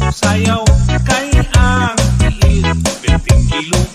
Sayaw kay ang tiil, belting ilong.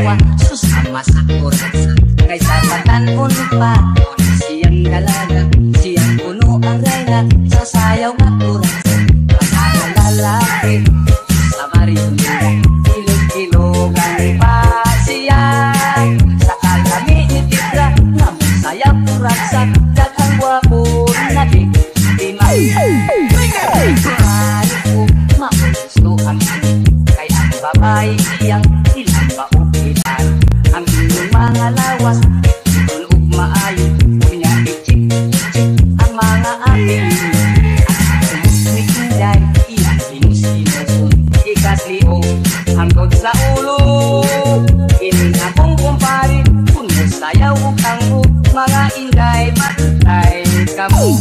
sayawa susama sa kurasa. Kay sabatan pa siyang dalaga, siyang puno ang reyna sa sayaw nga kurasa. Ang lalaki sa marina, ilog-ilogan pa siya. Sa kalami ni Tibra na sayaw kurasa, daghang wapo na di ko magusto ang kay ang babae siyang ilang paukitan. Ang inyong mga lawas tulog maayo, kunya ichik-ichik ang mga aking. Ang sumikinday ilang sinus-sinusun, ikasliho hanggang sa ulo. Ining akong kumpari kuno sayaw ang mga inday matay kamo.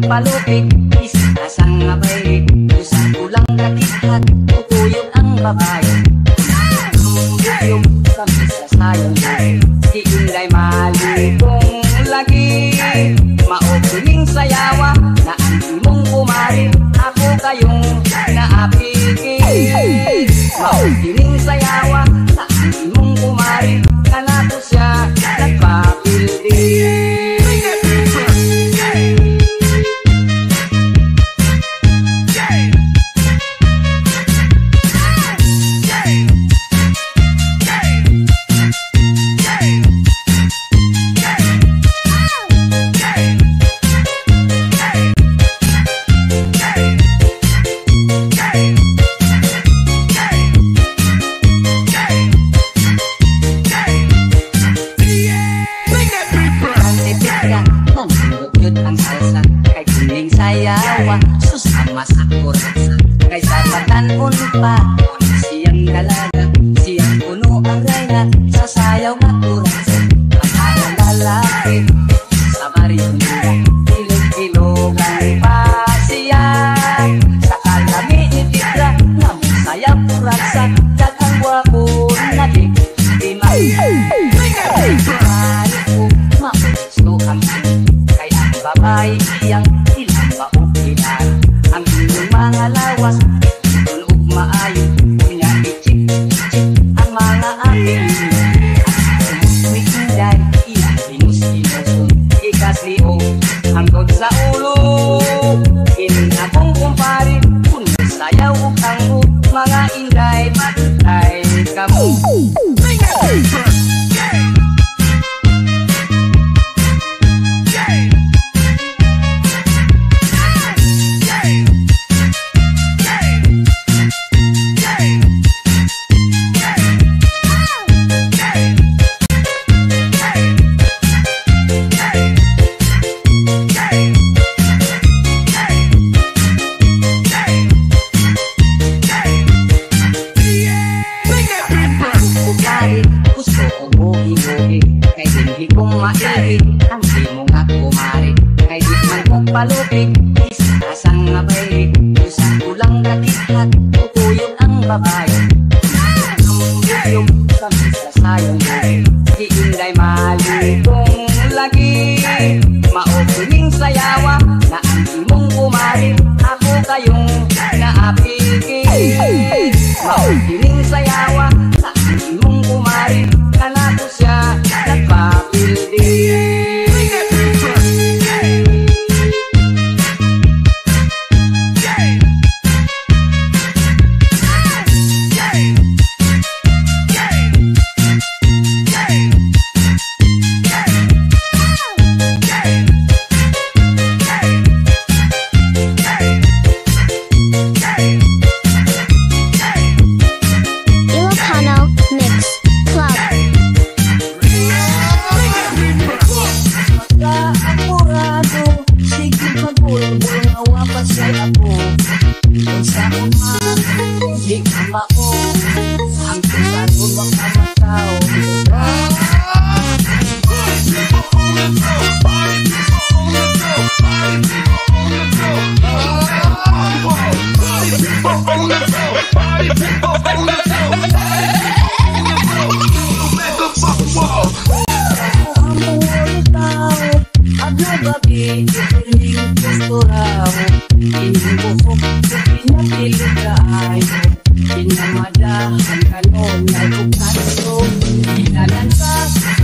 Palupit, isasang ngabay, usang kulang rakihat, tutuyog ang babae. Yung kami sa sayang day, si Inday maligong lagi. Maopining sayawa, na ang imong kumari, ako kayong naapigin. Maopining sayawa, na ang imong kumari, kanato siya nagpapildi. Susama sa kurasa, kay sabatan pa siyang dalaga, siyang puno ang reyna sa sayaw nga kurasa. Ang lalaki sa marina, ilog-ilogan pa siya. Sa kalami ni Tibra na sayaw kurasa, daghang wapo na di ko magusto ang kay ang babae siyang ilang paukitan. Ang inyong mga lawas tulog maayo, kunya ichik-ichik ang mga aking. Ang sumikinday ilang sinus-sinusun, ikasliho hanggang sa ulo. Ining akong kumpari kuno sayaw ang mga inday matay kamo. Gusto ko buhi-buhi, kay hindi ko maihig ang imong nga kumari. Kay di man ko palupit, isasang ngabay, usang kulang rakihat, tutuyog ang babae. Yung kami sa sayang day, si Inday maligong lagi. Maopining sayawa, na ang imong kumari, ako kayong naapigin. Maopining sayawa, na ang imong kumari, kanato siya nagpapildi. Ipiling postura mo, inubuhok, pinapilig ka ayo. Inamadahan ka noon, nagbukaso. Inalan ka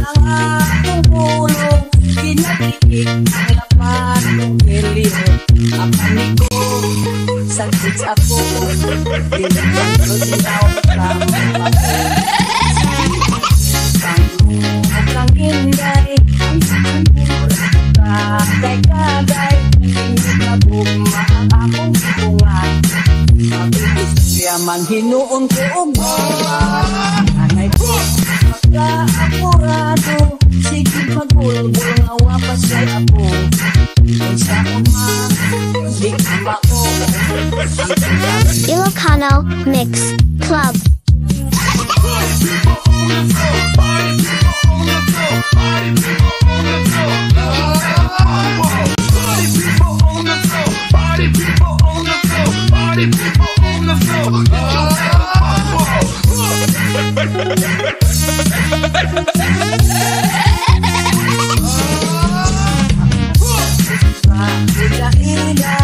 ang akong bulong, kinatiik ang lapat ng giliw. Apani ko, sakit ako, dinagyan ko dinaw kang kang inday, kagay, hindi na buma ang akong bungan. Mabilis siya man hinuon ko anay ko, magkaapurado, sige magulbul nga wapas ay ako. Kung sa uma, di ka mako. Ilocano Mix Club. Ida-ida